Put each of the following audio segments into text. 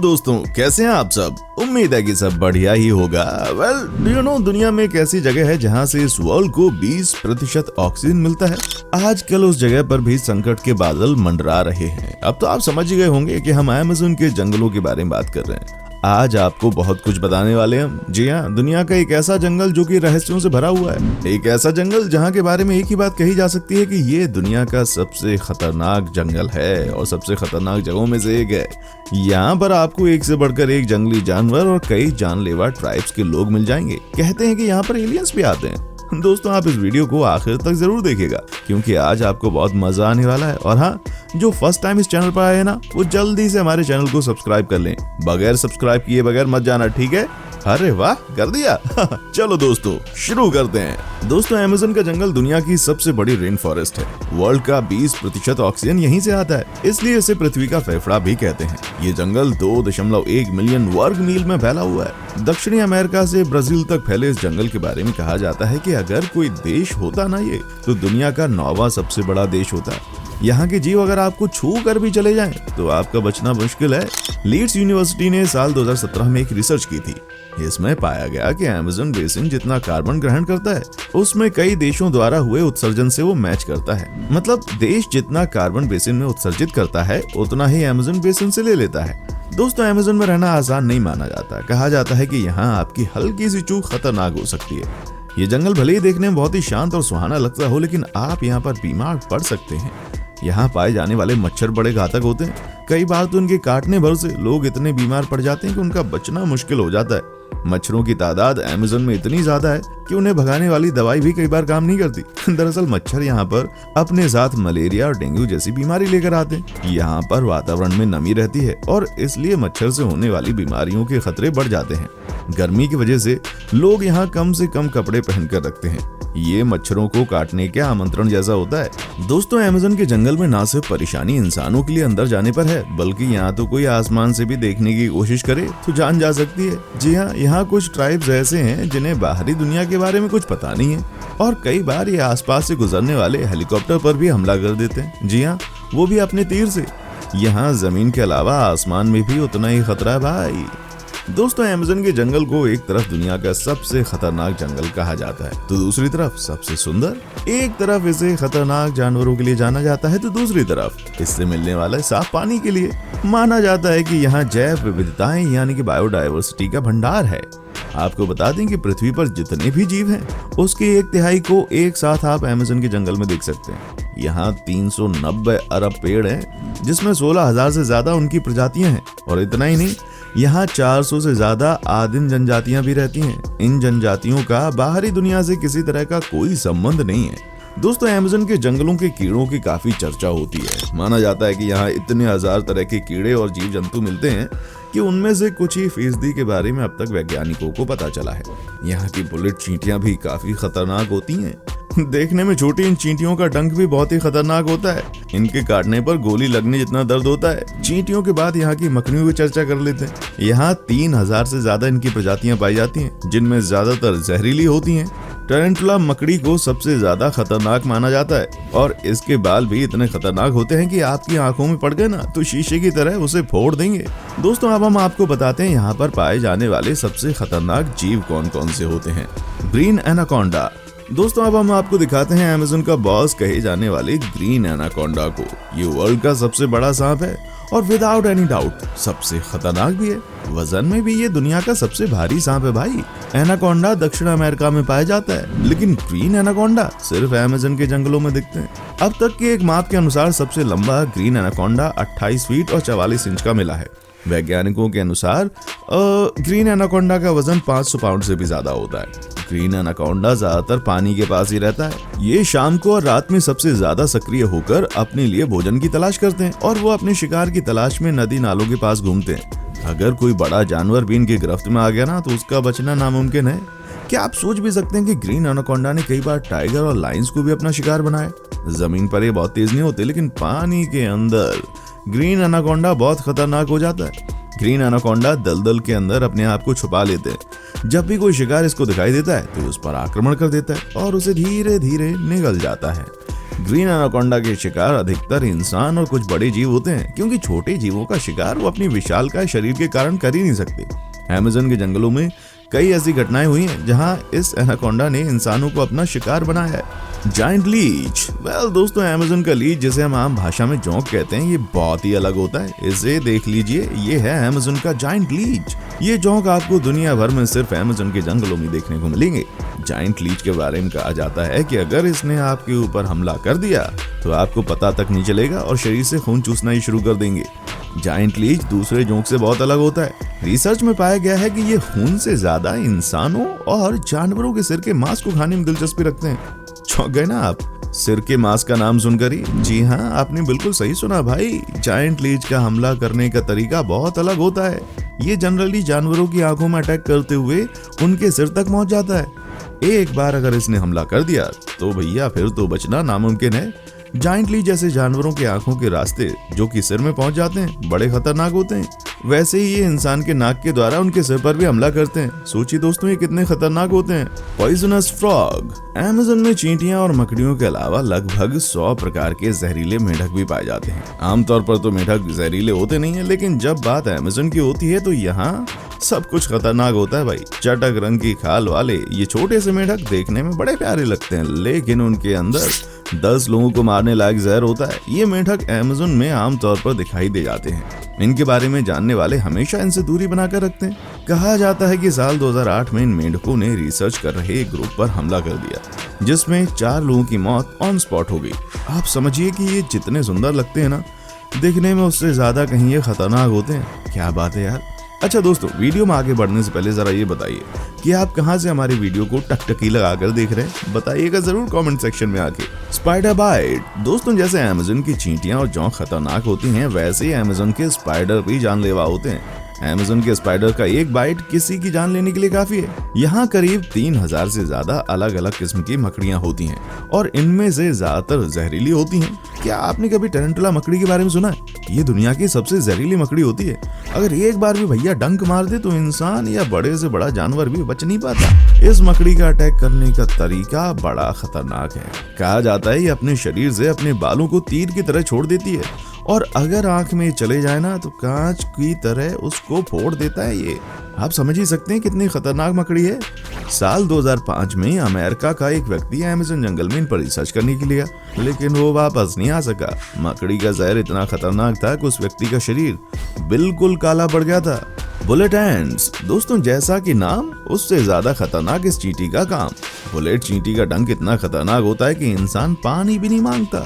दोस्तों, कैसे हैं आप सब। उम्मीद है कि सब बढ़िया ही होगा। वेल दुनिया में एक ऐसी जगह है जहां से इस वर्ल्ड को 20% ऑक्सीजन मिलता है। आजकल उस जगह पर भी संकट के बादल मंडरा रहे हैं। अब तो आप समझ ही गए होंगे कि हम अमेज़न के जंगलों के बारे में बात कर रहे हैं। आज आपको बहुत कुछ बताने वाले हैं हम। जी हाँ, दुनिया का एक ऐसा जंगल जो कि रहस्यों से भरा हुआ है। एक ऐसा जंगल जहाँ के बारे में एक ही बात कही जा सकती है कि ये दुनिया का सबसे खतरनाक जंगल है और सबसे खतरनाक जगहों में से एक है। यहाँ पर आपको एक से बढ़कर एक जंगली जानवर और कई जानलेवा ट्राइब्स के लोग मिल जाएंगे। कहते हैं कि यहाँ पर एलियंस भी आते हैं। दोस्तों, आप इस वीडियो को आखिर तक जरूर देखिएगा क्योंकि आज आपको बहुत मजा आने वाला है। और हाँ, जो फर्स्ट टाइम इस चैनल पर आए हैं ना, वो जल्दी से हमारे चैनल को सब्सक्राइब कर लें। बगैर सब्सक्राइब किए बगैर मत जाना, ठीक है? अरे वाह, कर दिया। चलो दोस्तों, शुरू करते हैं। दोस्तों, अमेज़न का जंगल दुनिया की सबसे बड़ी रेन फॉरेस्ट है। वर्ल्ड का 20% ऑक्सीजन यहीं से आता है, इसलिए इसे पृथ्वी का फेफड़ा भी कहते हैं। ये जंगल 2.1 मिलियन वर्ग मील में फैला हुआ है। दक्षिणी अमेरिका से ब्राजील तक फैले इस जंगल के बारे में कहा जाता है कि अगर कोई देश होता ना ये, तो दुनिया का 9वां सबसे बड़ा देश होता। यहाँ के जीव अगर आपको छू कर भी चले जाएं, तो आपका बचना मुश्किल है। लीड्स यूनिवर्सिटी ने साल 2017 में एक रिसर्च की थी। इसमें पाया गया कि अमेज़न बेसिन जितना कार्बन ग्रहण करता है, उसमें कई देशों द्वारा हुए उत्सर्जन से वो मैच करता है। मतलब देश जितना कार्बन बेसिन में उत्सर्जित करता है, उतना ही अमेज़न बेसिन से ले लेता है। दोस्तों, अमेज़न में रहना आसान नहीं माना जाता। कहा जाता है कि यहाँ आपकी हल्की सी चूक खतरनाक हो सकती है। ये जंगल भले ही देखने में बहुत ही शांत और सुहाना लगता हो, लेकिन आप यहाँ पर बीमार पड़ सकते हैं। यहाँ पाए जाने वाले मच्छर बड़े घातक होते हैं। कई बार तो इनके काटने भर से लोग इतने बीमार पड़ जाते हैं कि उनका बचना मुश्किल हो जाता है। मच्छरों की तादाद अमेज़न में इतनी ज्यादा है कि उन्हें भगाने वाली दवाई भी कई बार काम नहीं करती। दरअसल मच्छर यहाँ पर अपने साथ मलेरिया और डेंगू जैसी बीमारी लेकर आते हैं। यहाँ पर वातावरण में नमी रहती है और इसलिए मच्छर से होने वाली बीमारियों के खतरे बढ़ जाते हैं। गर्मी की वजह से लोग यहाँ कम से कम कपड़े पहनकर रखते हैं। ये मच्छरों को काटने के आमंत्रण जैसा होता है। दोस्तों, अमेज़न के जंगल में ना सिर्फ परेशानी इंसानों के लिए अंदर जाने पर है, बल्कि यहाँ तो कोई आसमान से भी देखने की कोशिश करे तो जान जा सकती है। जी हाँ, यहाँ कुछ ट्राइब्स ऐसे हैं जिन्हें बाहरी दुनिया के बारे में कुछ पता नहीं है और कई बार ये आसपास से गुजरने वाले हेलीकॉप्टर पर भी हमला कर देते हैं। जी हाँ, वो भी अपने तीर से। यहाँ जमीन के अलावा आसमान में भी उतना ही खतरा है भाई। दोस्तों, अमेज़न के जंगल को एक तरफ दुनिया का सबसे खतरनाक जंगल कहा जाता है, तो दूसरी तरफ सबसे सुंदर। एक तरफ इसे खतरनाक जानवरों के लिए जाना जाता है, तो दूसरी तरफ इससे मिलने वाला साफ पानी के लिए। माना जाता है कि यहाँ जैव विविधताएं यानी कि बायोडायवर्सिटी का भंडार है। आपको बता दें कि पृथ्वी पर जितने भी जीव हैं, उसके 1/3 को एक साथ आप अमेज़न के जंगल में देख सकते हैं। यहाँ 390 अरब पेड़ हैं, जिसमें 16,000 से ज्यादा उनकी प्रजातियां हैं। और इतना ही नहीं, यहाँ 400 से ज्यादा आदिम जनजातियां भी रहती हैं। इन जनजातियों का बाहरी दुनिया से किसी तरह का कोई संबंध नहीं है। दोस्तों, अमेज़न के जंगलों के कीड़ों की काफी चर्चा होती है। माना जाता है कि यहाँ इतने हजार तरह के कीड़े और जीव जंतु मिलते हैं कि उनमें से कुछ ही फीसदी के बारे में अब तक वैज्ञानिकों को पता चला है। यहाँ की बुलेट चींटियां भी काफी खतरनाक होती हैं। देखने में छोटी इन चींटियों का डंक भी बहुत ही खतरनाक होता है। इनके काटने पर गोली लगने जितना दर्द होता है। चींटियों के बाद यहाँ की मकड़ियों की चर्चा कर लेते हैं। यहाँ 3000 से ज्यादा इनकी प्रजातियां पाई जाती हैं, जिनमें ज्यादातर जहरीली होती हैं। टैरेंटुला मकड़ी को सबसे ज्यादा खतरनाक माना जाता है और इसके बाल भी इतने खतरनाक होते हैं कि आपकी आंखों में पड़ गए ना, तो शीशे की तरह उसे फोड़ देंगे। दोस्तों, अब हम आपको बताते हैं यहाँ पर पाए जाने वाले सबसे खतरनाक जीव कौन कौन से होते हैं। Green anaconda. दोस्तों, अब हम आपको दिखाते हैं अमेज़न का बॉस कहे जाने वाले ग्रीन एनाकोंडा को। ये वर्ल्ड का सबसे बड़ा सांप है और विदाउट एनी डाउट सबसे खतरनाक भी है। वजन में भी ये दुनिया का सबसे भारी सांप है भाई। एनाकोंडा दक्षिण अमेरिका में पाया जाता है, लेकिन ग्रीन एनाकोंडा सिर्फ अमेज़न के जंगलों में दिखते हैं। अब तक के एक माप के अनुसार सबसे लंबा ग्रीन एनाकोंडा 28 फीट और 44 इंच का मिला है। वैज्ञानिकों के अनुसार ग्रीन एनाकोंडा का वजन 500 पाउंड से भी ज्यादा होता है। ग्रीन एनाकोंडा ज्यादातर पानी के पास ही रहता है। ये शाम को और रात में सबसे ज्यादा सक्रिय होकर अपने लिए भोजन की तलाश करते हैं और वो अपने शिकार की तलाश में नदी नालों के पास घूमते हैं। अगर कोई बड़ा जानवर भी इनकी गिरफ्त में आ गया ना, तो उसका बचना नामुमकिन है। क्या आप सोच भी सकते हैं कि ग्रीन एनाकोंडा ने कई बार टाइगर और लायंस को भी अपना शिकार बनाया। जमीन पर ये बहुत तेज नहीं होते, लेकिन पानी के अंदर ग्रीन एनाकोंडा बहुत खतरनाक हो जाता है। ग्रीन एनाकोंडा दलदल के अंदर अपने आप को छुपा लेते हैं। जब भी कोई शिकार इसको दिखाई देता है तो उस पर आक्रमण कर देता है और उसे धीरे धीरे निगल जाता है। ग्रीन एनाकोंडा के शिकार अधिकतर इंसान और कुछ बड़े जीव होते हैं, क्योंकि छोटे जीवों का शिकार वो अपनी विशालकाय शरीर के कारण कर ही नहीं सकते। अमेज़न के जंगलों में कई ऐसी घटनाएं हुई हैं जहां इस एनाकोंडा ने इंसानों को अपना शिकार बनाया है। जायंट लीच, वेल दोस्तों, अमेज़न का लीच, जिसे हम आम भाषा में जोंक कहते हैं, ये बहुत ही अलग होता है। इसे देख लीजिए, ये है अमेज़न का जायंट लीच। ये जोंक आपको दुनिया भर में सिर्फ अमेज़न के जंगलों में देखने को मिलेंगे। जायंट लीच के बारे में कहा जाता है कि अगर इसने आपके ऊपर हमला कर दिया तो आपको पता तक नहीं चलेगा और शरीर से खून चूसना ही शुरू कर देंगे। जायंट लीच दूसरे जोंक से बहुत अलग होता है। रिसर्च में पाया गया है कि ये खून से ज्यादा इंसानों और जानवरों के सिर के मांस को खाने में दिलचस्पी रखते हैं। चौंक गए ना आप सिर के मांस का नाम सुनकर ही? जी हाँ, आपने बिल्कुल सही सुना भाई। जायंट लीच का हमला करने का तरीका बहुत अलग होता है। ये जनरली जानवरों की आंखों में अटैक करते हुए उनके सिर तक पहुंच जाता है। एक बार अगर इसने हमला कर दिया तो भैया फिर तो बचना नामुमकिन है। जायंट लीच जैसे जानवरों के आंखों के रास्ते जो कि सिर में पहुंच जाते हैं बड़े खतरनाक होते हैं। वैसे ही ये इंसान के नाक के द्वारा उनके सिर पर भी हमला करते हैं। सोचिए दोस्तों, ये कितने खतरनाक होते हैं। पॉइजनस फ्रॉग, अमेज़न में चींटियां और मकड़ियों के अलावा लगभग 100 प्रकार के जहरीले मेंढक भी पाए जाते हैं। आमतौर पर तो मेंढक जहरीले होते नहीं है, लेकिन जब बात अमेज़न की होती है तो यहाँ सब कुछ खतरनाक होता है भाई। चटक रंग की खाल वाले ये छोटे से मेंढक देखने में बड़े प्यारे लगते हैं, लेकिन उनके अंदर 10 लोगों को मारने लायक जहर होता है। ये मेंढक अमेज़न में आमतौर पर दिखाई दे जाते हैं। इनके बारे में जानने वाले हमेशा इनसे दूरी बनाकर रखते हैं। कहा जाता है कि साल 2008 में इन मेंढकों ने रिसर्च कर रहे एक ग्रुप पर हमला कर दिया, जिसमें 4 लोगों की मौत ऑन स्पॉट हो गई। आप समझिए कि ये जितने सुंदर लगते हैं ना दिखने में, उससे ज्यादा कहीं ये खतरनाक होते हैं। क्या बात है यार। अच्छा दोस्तों, वीडियो में आगे बढ़ने से पहले जरा ये बताइए कि आप कहां से हमारी वीडियो को टकटकी लगाकर देख रहे हैं? बताइएगा जरूर कमेंट सेक्शन में आके। स्पाइडर बाइट, दोस्तों, जैसे अमेज़न की चींटियां और जोंक खतरनाक होती हैं, वैसे ही अमेज़न के स्पाइडर भी जानलेवा होते हैं। अमेज़न के स्पाइडर का एक बाइट किसी की जान लेने के लिए काफी है। यहाँ करीब 3000 से ज्यादा अलग अलग किस्म की मकड़ियाँ होती हैं और इनमें से ज्यादातर जहरीली होती हैं। क्या आपने कभी टैरेंटुला मकड़ी के बारे में सुना है? ये दुनिया की सबसे जहरीली मकड़ी होती है। अगर एक बार भी भैया डंक मार दे तो इंसान या बड़े से बड़ा जानवर भी बच नहीं पाता। इस मकड़ी का अटैक करने का तरीका बड़ा खतरनाक है। कहा जाता है ये अपने शरीर से अपने बालों को तीर की तरह छोड़ देती है और अगर आंख में चले जाए ना तो कांच की तरह उसको फोड़ देता है। ये आप समझ ही सकते हैं कितनी खतरनाक मकड़ी है। साल 2005 में अमेरिका का एक व्यक्ति अमेज़न जंगल में इन पर रिसर्च करने के लिए गया, लेकिन वो वापस नहीं आ सका। मकड़ी का जहर इतना खतरनाक था कि उस व्यक्ति का शरीर बिल्कुल काला पड़ गया था। बुलेट एंड्स, दोस्तों, जैसा कि नाम, उससे ज्यादा खतरनाक इस चींटी का काम। बुलेट चींटी का डंक इतना खतरनाक होता है कि इंसान पानी भी नहीं मांगता।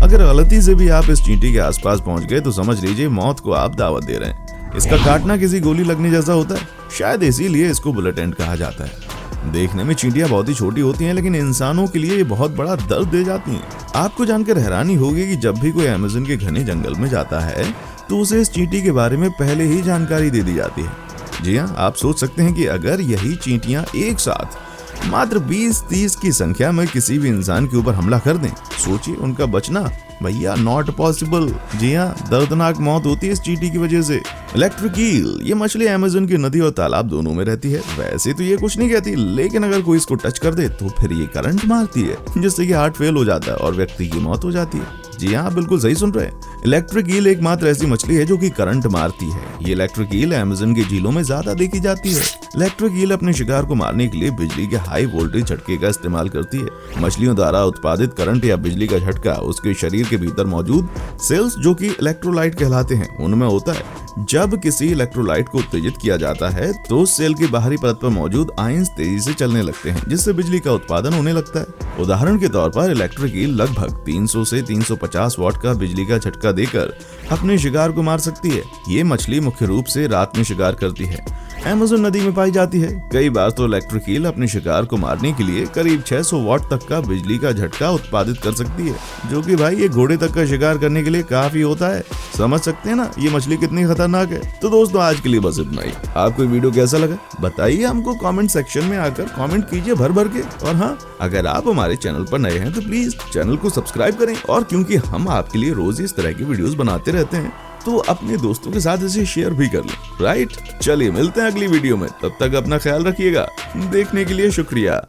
अगर गलती से भी आप इस चींटी के आसपास पहुंच गए तो समझ लीजिए मौत को आप दावत दे रहे हैं। इसका काटना किसी गोली लगने जैसा होता है, शायद इसीलिए इसको बुलेट एंड कहा जाता है। देखने में चींटियां बहुत ही छोटी होती हैं, लेकिन इंसानों के लिए ये बहुत बड़ा दर्द दे जाती हैं। आपको जानकर हैरानी होगी कि जब भी कोई अमेज़न के घने जंगल में जाता है तो उसे इस चींटी के बारे में पहले ही जानकारी दे दी जाती है। जी हाँ, आप सोच सकते हैं कि अगर यही चींटियां एक साथ मात्र 20-30 की संख्या में किसी भी इंसान के ऊपर हमला कर दें, सोचिए उनका बचना भैया नॉट पॉसिबल। जी हाँ, दर्दनाक मौत होती है इस चींटी की वजह से। इलेक्ट्रिक ईल, ये मछली अमेज़न की नदी और तालाब दोनों में रहती है। वैसे तो ये कुछ नहीं कहती, लेकिन अगर कोई इसको टच कर दे तो फिर ये करंट मारती है, जिससे कि हार्ट फेल हो जाता है और व्यक्ति की मौत हो जाती है। जी हाँ, बिल्कुल सही सुन रहे हैं। इलेक्ट्रिक ईल एकमात्र ऐसी मछली है जो कि करंट मारती है। ये इलेक्ट्रिक ईल अमेज़न की झीलों में ज्यादा देखी जाती है। इलेक्ट्रिक ईल अपने शिकार को मारने के लिए बिजली के हाई वोल्टेज झटके का इस्तेमाल करती है। मछलियों द्वारा उत्पादित करंट या बिजली का झटका उसके शरीर के भीतर मौजूद सेल्स जो कि इलेक्ट्रोलाइट कहलाते हैं उनमें होता है। जब किसी इलेक्ट्रोलाइट को उत्तेजित किया जाता है तो सेल की बाहरी परत पर मौजूद आयंस तेजी से चलने लगते हैं, जिससे बिजली का उत्पादन होने लगता है। उदाहरण के तौर पर इलेक्ट्रिक ईल लगभग 300 से 350 वाट का बिजली का झटका देकर अपने शिकार को मार सकती है। ये मछली मुख्य रूप से रात में शिकार करती है। अमेज़न नदी में पाई जाती है। कई बार तो इलेक्ट्रिक ईल अपने शिकार को मारने के लिए करीब 600 वाट तक का बिजली का झटका उत्पादित कर सकती है, जो कि भाई ये घोड़े तक का शिकार करने के लिए काफी होता है। समझ सकते हैं ना ये मछली कितनी खतरनाक है। तो दोस्तों, आज के लिए बस इतना ही। आपको वीडियो कैसा लगा बताइए हमको कमेंट सेक्शन में आकर कमेंट कीजिए भर भर के। और हाँ, अगर आप हमारे चैनल पर नए हैं तो प्लीज चैनल को सब्सक्राइब करें, और क्योंकि हम आपके लिए रोज इस तरह की वीडियोस बनाते रहते हैं तो अपने दोस्तों के साथ इसे शेयर भी कर लें। राइट, चलिए मिलते हैं अगली वीडियो में। तब तक अपना ख्याल रखिएगा। देखने के लिए शुक्रिया।